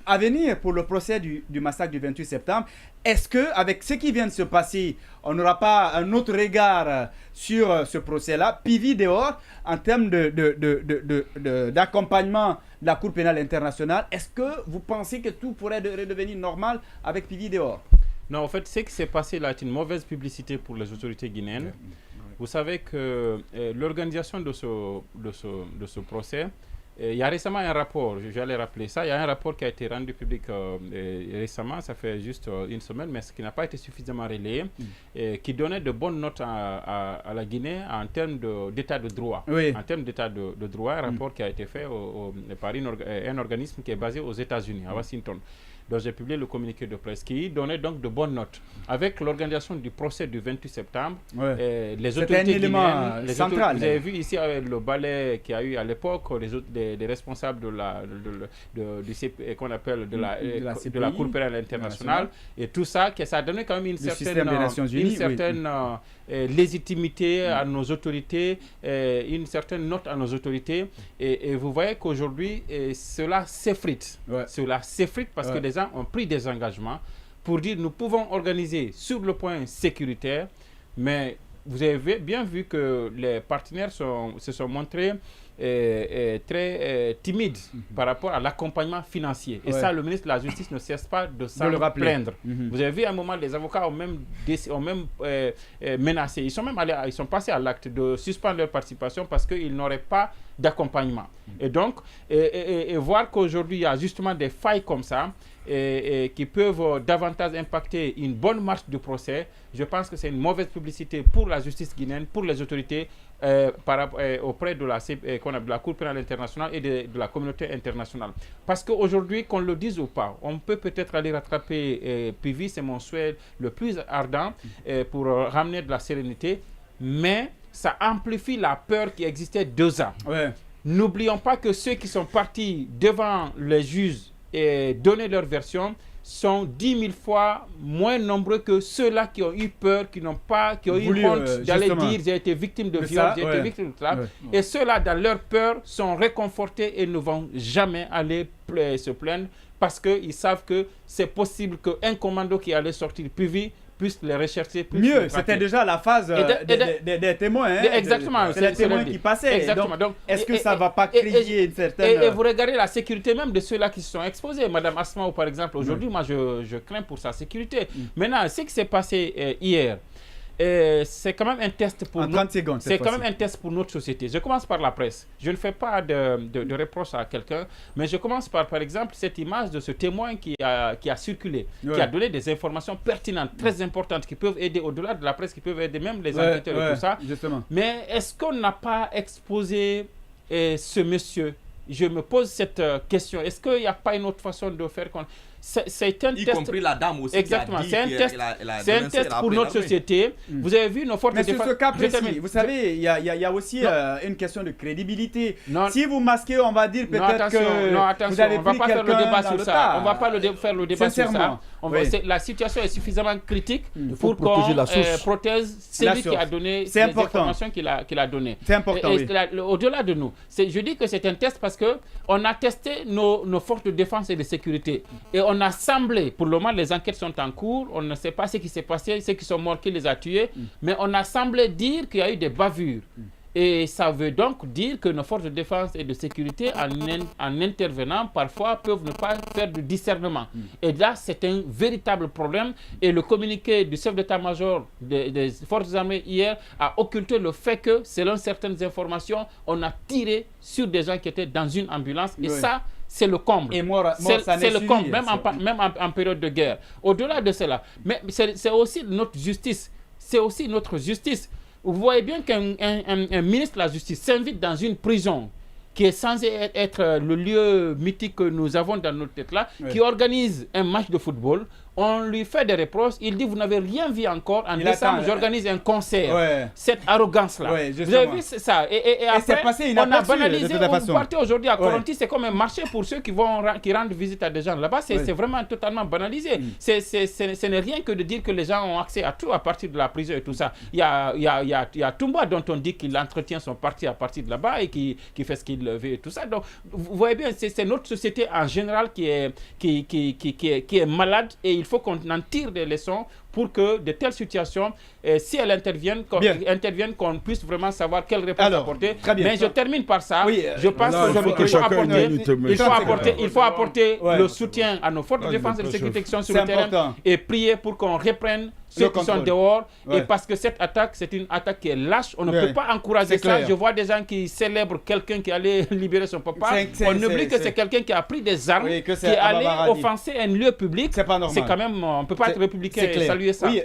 à venir pour le procès du massacre du 28 septembre, est-ce qu'avec ce qui vient de se passer, on n'aura pas un autre regard sur ce procès-là, PIVI dehors, en termes d'accompagnement de la Cour pénale internationale? Est-ce que vous pensez que tout pourrait redevenir normal avec PIVI dehors? Non, en fait, ce qui s'est passé là est une mauvaise publicité pour les autorités guinéennes. Vous savez que l'organisation de ce procès, il y a récemment un rapport, j'allais rappeler ça, il y a un rapport qui a été rendu public récemment, ça fait juste une semaine, mais qui n'a pas été suffisamment relayé, qui donnait de bonnes notes à la Guinée en termes d'état de droit. Oui. En termes d'état de droit, un rapport qui a été fait par un organisme qui est basé aux États-Unis, à Washington. Donc j'ai publié le communiqué de presse qui donnait donc de bonnes notes. Avec l'organisation du procès du 28 septembre, les autorités guinéennes, central. Vous avez vu ici le balai qu'il y a eu à l'époque, les responsables qu'on appelle de la Cour pénale internationale, et tout ça, que ça a donné quand même une certaine légitimité à nos autorités, une certaine note à nos autorités. Et vous voyez qu'aujourd'hui, cela s'effrite. Cela s'effrite parce que les gens ont pris des engagements pour dire nous pouvons organiser sur le point sécuritaire, mais vous avez bien vu que les partenaires se sont montrés très timides par rapport à l'accompagnement financier. Et ça, le ministre de la Justice ne cesse pas de s'en plaindre. Vous avez vu à un moment, les avocats ont même menacé. Ils sont passés à l'acte de suspendre leur participation parce qu'ils n'auraient pas d'accompagnement. Et donc, voir qu'aujourd'hui, il y a justement des failles comme ça, qui peuvent davantage impacter une bonne marche du procès, je pense que c'est une mauvaise publicité pour la justice guinéenne, pour les autorités auprès de la Cour pénale internationale et de la communauté internationale. Parce qu'aujourd'hui, qu'on le dise ou pas, on peut-être aller rattraper PIVI, c'est mon souhait le plus ardent, pour ramener de la sérénité, mais ça amplifie la peur qui existait 2 ans. N'oublions pas que ceux qui sont partis devant les juges et donner leur version sont 10 000 fois moins nombreux que ceux-là qui ont eu peur, qui ont eu honte d'aller dire j'ai été victime de viol, j'ai été victime de ça. Et ceux-là, dans leur peur, sont réconfortés et ne vont jamais aller se plaindre parce qu'ils savent que c'est possible qu'un commando qui allait sortir PIVI puisse les rechercher. Mieux, c'était déjà la phase des témoins. Exactement. C'est les témoins qui passaient. Exactement. Donc, est-ce que ça ne va pas créer une certaine... Et vous regardez la sécurité même de ceux-là qui se sont exposés. Madame Asma, par exemple, aujourd'hui, moi, je crains pour sa sécurité. Maintenant, ce qui s'est passé hier, c'est quand même un test pour un test pour notre société. Je commence par la presse. Je ne fais pas de reproche à quelqu'un, mais je commence par exemple, cette image de ce témoin qui a circulé, qui a donné des informations pertinentes, très importantes, qui peuvent aider, au-delà de la presse, qui peuvent aider même les enquêteurs et tout ça. Justement. Mais est-ce qu'on n'a pas exposé ce monsieur? Je me pose cette question. Est-ce qu'il n'y a pas une autre façon de faire c'est un y test, compris la dame aussi. Exactement, c'est un test pour notre société. Vous avez vu nos forces de défense. Mais sur ce cas précis, vous savez, il y a aussi une question de crédibilité. Si vous masquez, on va dire peut-être que vous avez pris quelqu'un dans le tas. On ne va pas faire le débat sur ça. La situation est suffisamment critique pour qu'on protège celui qui a donné les informations qu'il a données. C'est important, au-delà de nous, je dis que c'est un test parce qu'on a testé nos forces de défense et de sécurité. Et on a semblé, pour le moment les enquêtes sont en cours, on ne sait pas ce qui s'est passé, ceux qui sont morts, qui les a tués, mais on a semblé dire qu'il y a eu des bavures. Et ça veut donc dire que nos forces de défense et de sécurité, en intervenant, parfois peuvent ne pas faire du discernement. Et là, c'est un véritable problème. Et le communiqué du chef d'état-major des forces armées hier a occulté le fait que, selon certaines informations, on a tiré sur des gens qui étaient dans une ambulance. Et ça, c'est le comble. Et c'est le comble, même en période de guerre. Au-delà de cela, mais c'est aussi notre justice. C'est aussi notre justice. Vous voyez bien qu'un ministre de la Justice s'invite dans une prison qui est censée être le lieu mythique que nous avons dans notre tête là, qui organise un match de football On lui fait des reproches. Il dit, vous n'avez rien vu encore. En décembre, j'organise un concert. Ouais. Cette arrogance-là. Ouais, vous avez vu ça? Et après, passé on a banalisé. de toute façon. Vous partez aujourd'hui à Koronti, c'est comme un marché pour ceux qui rendent visite à des gens. Là-bas, c'est vraiment totalement banalisé. Ce n'est rien que de dire que les gens ont accès à tout à partir de la prison et tout ça. Il y a Toumba dont on dit qu'il entretient son parti à partir de là-bas et qui fait ce qu'il veut et tout ça. Donc, vous voyez bien, c'est notre société en général qui est malade, et il faut qu'on en tire des leçons pour que de telles situations, si elles interviennent, qu'on puisse vraiment savoir quelle réponse apporter. Mais je termine par ça. Je pense qu'il faut apporter le soutien à nos forces de défense et de sécurité qui sont sur le terrain et prier pour qu'on reprenne ceux qui sont dehors. Et parce que cette attaque, c'est une attaque qui est lâche. On ne peut pas encourager ça. Je vois des gens qui célèbrent quelqu'un qui allait libérer son papa. On oublie que c'est quelqu'un qui a pris des armes, qui est allé offenser un lieu public. C'est pas normal. C'est quand même, on ne peut pas être républicain et saluer ça. Oui,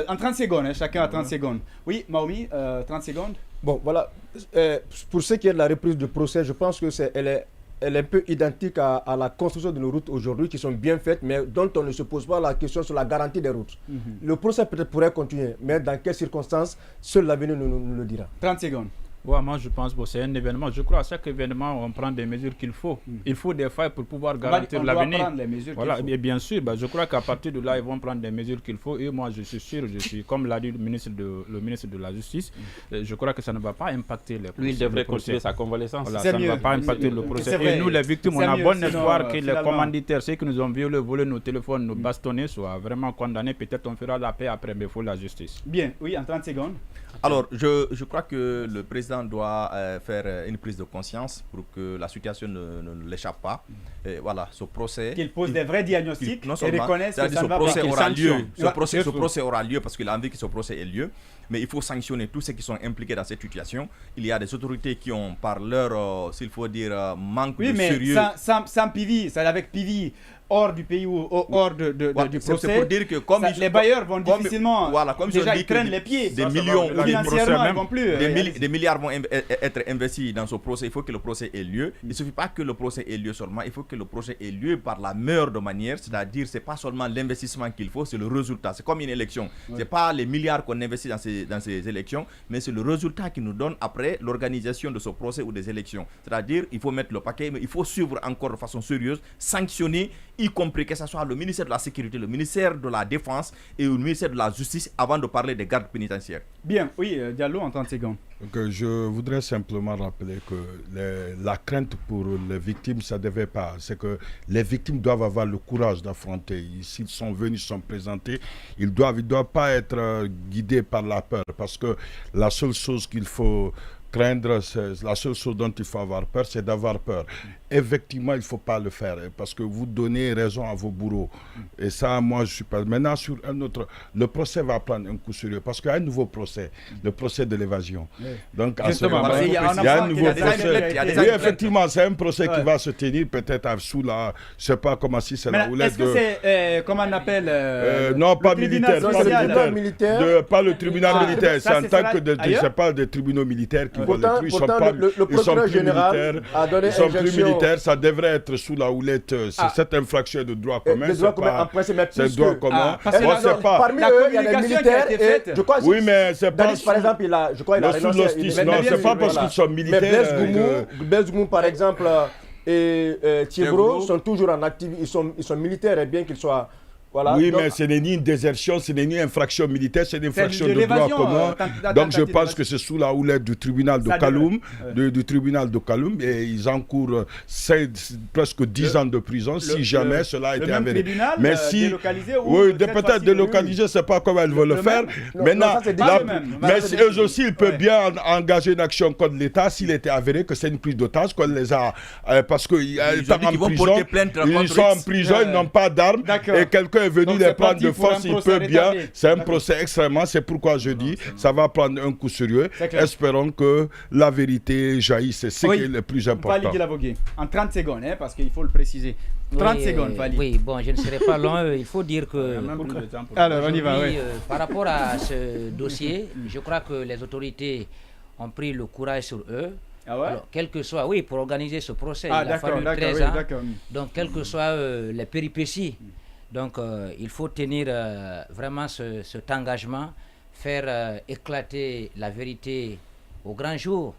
en 30 secondes, chacun a 30 secondes. Oui, Maomi, 30 secondes. Bon, voilà. Pour ce qui est de la reprise du procès, je pense que elle est un peu identique à la construction de nos routes aujourd'hui, qui sont bien faites, mais dont on ne se pose pas la question sur la garantie des routes. Le procès peut-être pourrait continuer, mais dans quelles circonstances, seul l'avenir nous le dira. 30 secondes. Ouais, moi je pense que c'est un événement. Je crois à chaque événement, on prend des mesures qu'il faut. Il faut des failles pour pouvoir garantir l'avenir. Voilà, et bien sûr, je crois qu'à partir de là, ils vont prendre des mesures qu'il faut. Et moi, je suis sûr, comme l'a dit le ministre de la Justice, je crois que ça ne va pas impacter les procès. Lui, il devrait continuer sa convalescence. Voilà, ça ne va pas impacter le procès. Et nous, les victimes, on a bon espoir que les commanditaires, ceux qui nous ont violés, volé nos téléphones, nos bastonnés, soient vraiment condamnés. Peut-être on fera la paix après, mais il faut la justice. Bien, oui, en 30 secondes. Alors, je crois que le président doit faire une prise de conscience pour que la situation ne l'échappe pas. Et voilà, ce procès... Qu'il pose des vrais diagnostics et reconnaisse que ça ne va pas. Ce procès aura lieu parce qu'il a envie que ce procès ait lieu. Mais il faut sanctionner tous ceux qui sont impliqués dans cette situation. Il y a des autorités qui ont, par leur, s'il faut dire, manque de sérieux... Oui, mais sans PV, c'est avec PV hors du pays ou hors du procès, c'est pour dire que comme les bailleurs vont difficilement, déjà ils prennent les pieds, des millions, financièrement ils vont plus, des milliards vont être investis dans ce procès. Il faut que le procès ait lieu. Il ne suffit pas que le procès ait lieu seulement, il faut que le procès ait lieu par la meilleure de manière, c'est-à-dire c'est pas seulement l'investissement qu'il faut, c'est le résultat. C'est comme une élection, c'est pas les milliards qu'on investit dans ces élections, mais c'est le résultat qui nous donne après l'organisation de ce procès ou des élections. C'est-à-dire il faut mettre le paquet, mais il faut suivre encore de façon sérieuse, sanctionner, y compris que ce soit le ministère de la Sécurité, le ministère de la Défense et le ministère de la Justice avant de parler des gardes pénitentiaires. Bien, oui, Diallo en 30 secondes. Je voudrais simplement rappeler que la crainte pour les victimes, ça ne devait pas. C'est que les victimes doivent avoir le courage d'affronter. S'ils sont venus, sont présentés, ils ne doivent pas être guidés par la peur. Parce que la seule chose qu'il faut craindre, la seule chose dont il faut avoir peur, c'est d'avoir peur. Effectivement, il ne faut pas le faire parce que vous donnez raison à vos bourreaux. Et ça, moi, je ne suis pas... Maintenant, sur un autre... Le procès va prendre un coup sérieux parce qu'il y a un nouveau procès, le procès de l'évasion. Oui. Donc, à ce moment, il y a un nouveau procès. Oui, effectivement, c'est un procès qui va se tenir peut-être sous la... Je ne sais pas comment si c'est la houlette de... Est-ce que c'est, comment on appelle... non, pas militaire. Pas le tribunal militaire. C'est en tant que... Je parle des tribunaux militaires qui vont le truc. Le procureur général a donné injonction... Ça devrait être sous la houlette. Cette infraction de droit commun. Le droit commun, c'est le droit commun. Parmi eux, il y a des militaires. Oui, mais c'est pas. Par exemple, je crois qu'il a renoncé. Non, c'est pas parce qu'ils sont militaires. Blaise Goumou, par exemple, et Thiebro sont toujours en activité. Ils sont militaires, et bien qu'ils soient. Voilà. Oui, mais ce n'est ni une désertion, ce n'est ni une infraction militaire, c'est une infraction de droit commun. Donc je pense que c'est sous la houlette du tribunal de Kaloum, du tribunal de Kaloum, et ils encourent presque 10 ans de prison si jamais cela a été avéré. Mais si, oui, peut-être délocaliser, c'est pas comme elles veulent le faire. Maintenant, mais eux aussi, ils peuvent bien engager une action contre l'État s'il était avéré que c'est une prise d'otage, qu'on les a, parce qu'ils sont en prison, ils n'ont pas d'armes, et quelqu'un est venu les prendre de force, il peut bien. C'est un procès extrêmement, c'est pourquoi je dis, ça va prendre un coup sérieux. Espérons que la vérité jaillisse, c'est ce qui est le plus important. En 30 secondes, parce qu'il faut le préciser. 30 secondes, Fali. Oui, bon, je ne serai pas long, il faut dire que... Alors, on y va, oui. Par rapport à ce dossier, je crois que les autorités ont pris le courage sur eux. Ah ouais? Alors, quel que soit, oui, pour organiser ce procès, il a fallu 13 ans. Donc, quelles que soient les péripéties Donc, il faut tenir vraiment cet engagement, faire éclater la vérité au grand jour.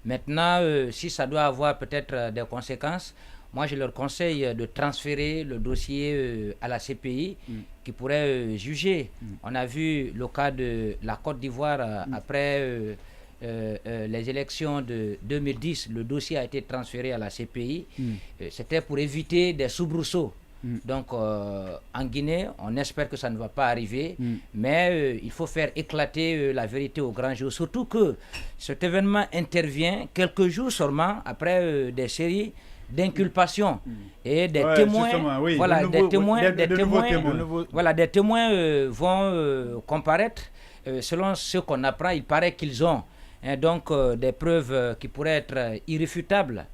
Maintenant, si ça doit avoir peut-être des conséquences, moi je leur conseille de transférer le dossier à la CPI qui pourrait juger. On a vu le cas de la Côte d'Ivoire après les élections de 2010, le dossier a été transféré à la CPI. C'était pour éviter des soubresauts. Donc en Guinée, on espère que ça ne va pas arriver, mais il faut faire éclater la vérité au grand jour. Surtout que cet événement intervient quelques jours seulement après des séries d'inculpation et des témoins. Oui, voilà, des témoins vont comparaître. Selon ce qu'on apprend, il paraît qu'ils ont donc des preuves qui pourraient être irréfutables.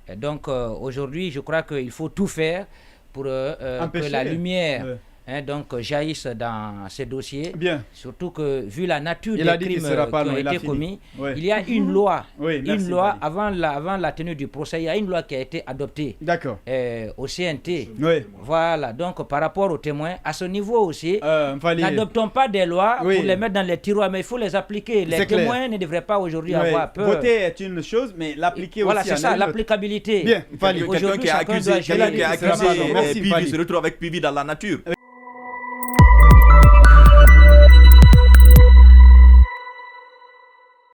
Et donc aujourd'hui, je crois qu'il faut tout faire pour que la lumière donc jaillisse dans ces dossiers. Bien. Surtout que vu la nature des crimes qui ont été commis, il y a une loi, avant la tenue du procès, il y a une loi qui a été adoptée au CNT. Voilà, donc par rapport aux témoins, à ce niveau aussi, n'adoptons pas des lois pour les mettre dans les tiroirs, mais il faut les appliquer. Les témoins ne devraient pas aujourd'hui avoir peur. Voter est une chose, mais l'appliquer aussi. Voilà, c'est ça, l'applicabilité. Bien, quelqu'un qui est accusé, Pivi se retrouve avec Pivi dans la nature.